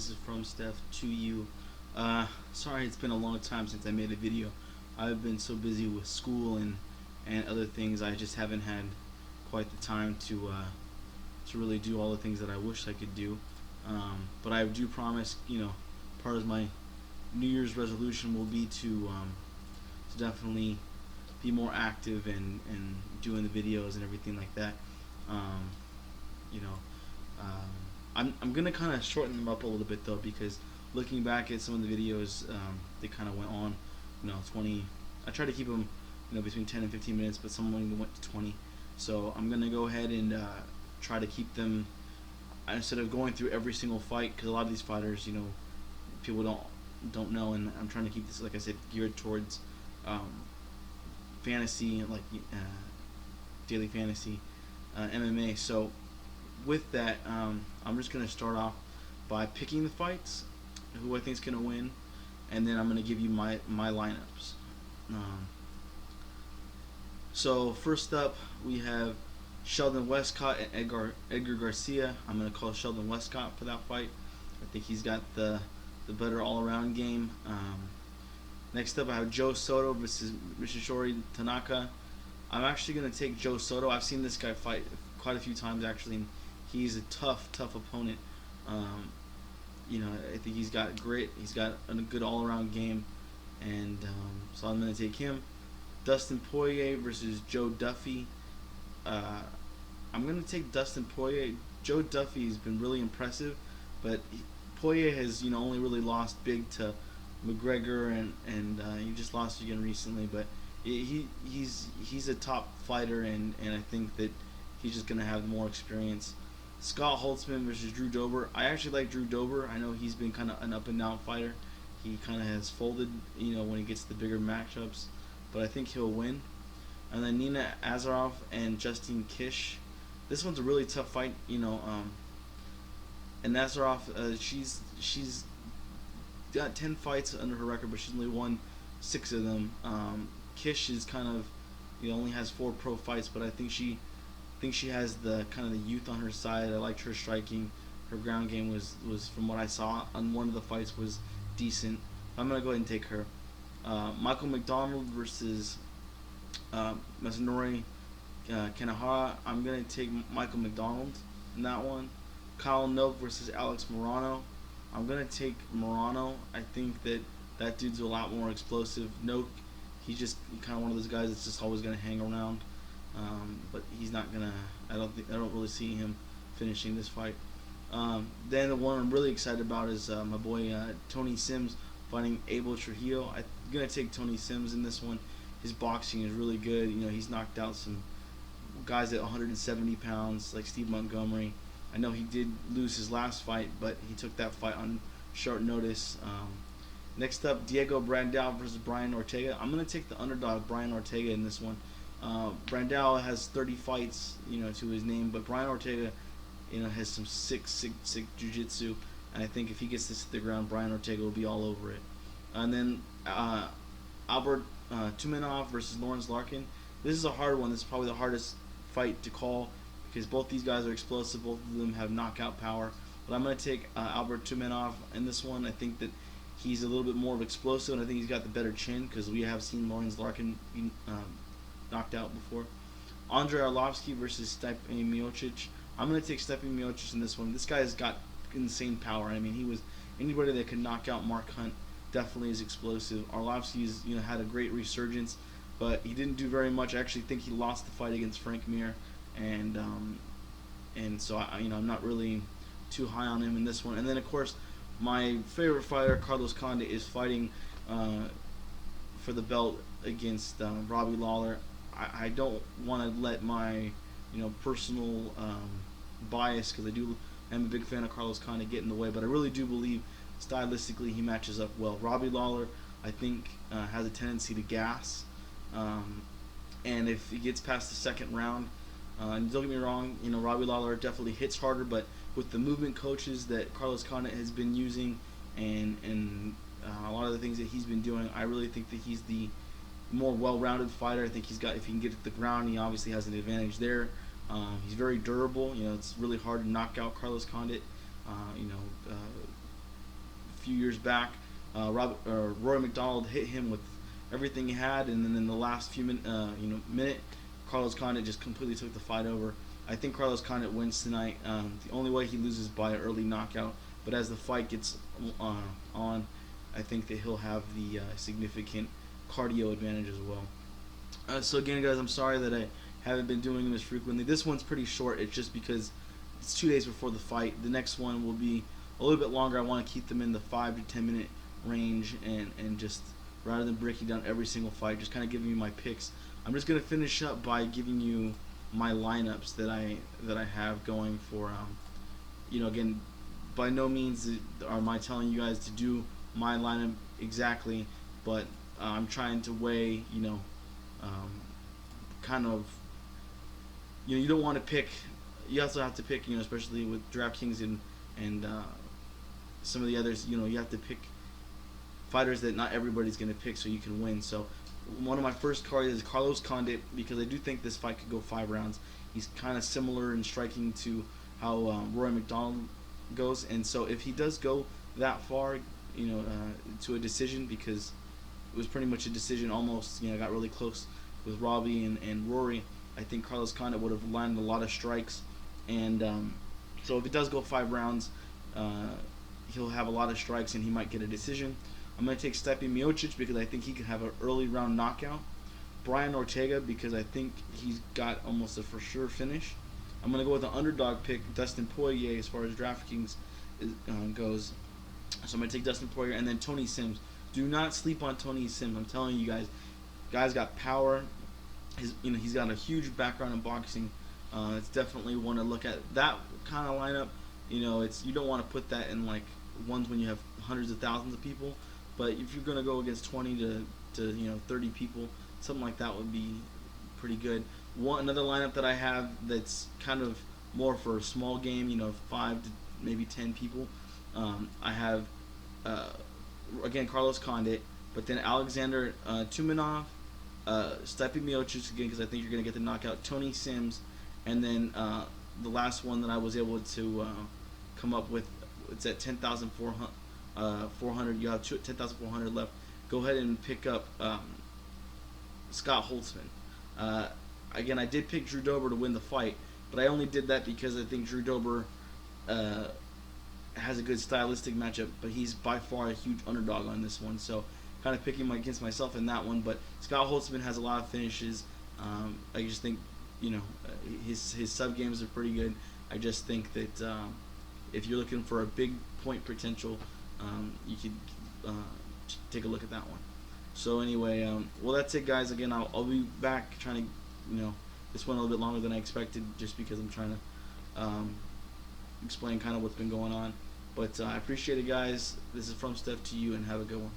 this is from Steph to you. Sorry it's been a long time since I made a video. I've been so busy with school and other things. I just haven't had quite the time to really do all the things that I wish I could do. But I do promise, part of my New Year's resolution will be to definitely be more active and doing the videos and everything like that. Um, you know, I'm gonna kind of shorten them up a little bit though, because looking back at some of the videos, they kind of went on, 20. I try to keep them, between 10 and 15 minutes, but some of them went to 20. So I'm gonna go ahead and try to keep them, instead of going through every single fight, because a lot of these fighters, people don't know, and I'm trying to keep this, like I said, geared towards fantasy, like daily fantasy, MMA. So with that, I'm just gonna start off by picking the fights, who I think is gonna win, and then I'm gonna give you my lineups. So first up, we have Sheldon Westcott and Edgar Garcia. I'm gonna call Sheldon Westcott for that fight. I think he's got the better all-around game. Next up, I have Joe Soto versus Mishishori Tanaka. I'm actually gonna take Joe Soto. I've seen this guy fight quite a few times actually, and he's a tough opponent. I think he's got grit. He's got a good all-around game, and so I'm gonna take him. Dustin Poirier versus Joe Duffy. I'm gonna take Dustin Poirier. Joe Duffy has been really impressive, but Poirier has only really lost big to McGregor, and he just lost again recently. But he's a top fighter, and I think that he's just gonna have more experience. Scott Holtzman versus Drew Dober. I actually like Drew Dober. I know he's been kind of an up and down fighter. He kind of has folded, when he gets the bigger matchups, but I think he'll win. And then Nina Ansaroff and Justine Kish. This one's a really tough fight, and Ansaroff, she's got 10 fights under her record, but she's only won 6 of them. Kish is kind of, only has 4 pro fights, but I think she has the kind of the youth on her side. I liked her striking. Her ground game was from what I saw on one of the fights was decent. I'm gonna go ahead and take her. Michael McDonald versus Masanori Kanehara. I'm gonna take Michael McDonald in that one. Kyle Noke versus Alex Morono. I'm gonna take Morono. I think that dude's a lot more explosive. Noke, he's just kind of one of those guys that's just always gonna hang around. But he's not gonna. I don't really see him finishing this fight. Then the one I'm really excited about is my boy Tony Sims fighting Abel Trujillo. I'm gonna take Tony Sims in this one. His boxing is really good. He's knocked out some guys at 170 pounds like Steve Montgomery. I know he did lose his last fight, but he took that fight on short notice. Next up, Diego Brandao versus Brian Ortega. I'm gonna take the underdog Brian Ortega in this one. Brandao has 30 fights, to his name, but Brian Ortega, has some sick jiu-jitsu, and I think if he gets this to the ground, Brian Ortega will be all over it. And then Albert Tumenov versus Lorenz Larkin. This is a hard one. This is probably the hardest fight to call because both these guys are explosive. Both of them have knockout power. But I'm going to take Albert Tumenov in this one. I think that he's a little bit more of explosive, and I think he's got the better chin because we have seen Lorenz Larkin knocked out before. Andrei Arlovski versus Stipe Miocic. I'm going to take Stipe Miocic in this one. This guy's got insane power. I mean, he was anybody that could knock out Mark Hunt definitely is explosive. Arlovski's had a great resurgence, but he didn't do very much. I actually think he lost the fight against Frank Mir, and so I'm not really too high on him in this one. And then of course my favorite fighter, Carlos Condit, is fighting for the belt against Robbie Lawler. I don't want to let my personal bias, because I'm a big fan of Carlos Condit, get in the way, but I really do believe stylistically he matches up well. Robbie Lawler, I think, has a tendency to gas, and if he gets past the second round, and don't get me wrong, Robbie Lawler definitely hits harder, but with the movement coaches that Carlos Condit has been using and a lot of the things that he's been doing, I really think that he's the more well-rounded fighter. I think if he can get to the ground, he obviously has an advantage there. He's very durable. It's really hard to knock out Carlos Condit. few years back. Roy McDonald hit him with everything he had, and then in the last few minute, Carlos Condit just completely took the fight over. I think Carlos Condit wins tonight. The only way he loses by an early knockout, but as the fight gets on, I think that he'll have the significant cardio advantage as well. So again, guys, I'm sorry that I haven't been doing them as frequently. This one's pretty short. It's just because it's 2 days before the fight. The next one will be a little bit longer. I want to keep them in the 5 to 10 minute range, and just rather than breaking down every single fight, just kind of giving you my picks. I'm just gonna finish up by giving you my lineups that I have going for. Again, by no means am I telling you guys to do my lineup exactly, but I'm trying to weigh, kind of, you don't want to pick. You also have to pick, especially with DraftKings and some of the others. You have to pick fighters that not everybody's going to pick so you can win. So one of my first cards is Carlos Condit, because I do think this fight could go 5 rounds. He's kind of similar in striking to how Roy McDonald goes, and so if he does go that far, to a decision, because it was pretty much a decision almost, got really close with Robbie and Rory, I think Carlos Condit would have landed a lot of strikes, and so if it does go 5 rounds, he'll have a lot of strikes and he might get a decision. I'm going to take Stipe Miocic because I think he could have an early round knockout. Brian Ortega because I think he's got almost a for sure finish. I'm going to go with an underdog pick, Dustin Poirier, as far as DraftKings goes. So I'm going to take Dustin Poirier, and then Tony Sims. Do not sleep on Tony Sims. I'm telling you guys, guy's got power. He's got a huge background in boxing. It's definitely one to look at. That kind of lineup, you don't want to put that in like ones when you have hundreds of thousands of people. But if you're going to go against 20 to 30 people, something like that would be pretty good. Another lineup that I have that's kind of more for a small game, 5 to maybe 10 people. I have, again, Carlos Condit, but then Alexander Tumenov, Stipe Miocic again because I think you're going to get the knockout, Tony Sims, and then the last one that I was able to come up with, it's at 10,400. 400. You have 10,400 left. Go ahead and pick up Scott Holtzman. Again, I did pick Drew Dober to win the fight, but I only did that because I think Drew Dober has a good stylistic matchup, but he's by far a huge underdog on this one. So kind of picking against myself in that one. But Scott Holtzman has a lot of finishes. I just think his sub games are pretty good. I just think that if you're looking for a big point potential, you could take a look at that one. So anyway, well, that's it, guys. Again, I'll be back trying to, this went a little bit longer than I expected just because I'm trying to explain kind of what's been going on. But I appreciate it, guys. This is From Steph to you, and have a good one.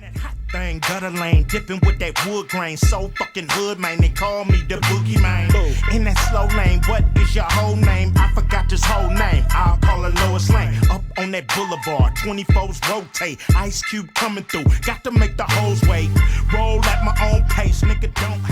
That hot thing, gutter lane, dipping with that wood grain. So fucking hood, man, they call me the boogie man. In that slow lane, what is your whole name? I forgot this whole name. I'll call it Lois Lane. Up on that boulevard, 24s rotate. Ice Cube coming through, got to make the hoes wait. Roll at my own pace, nigga, don't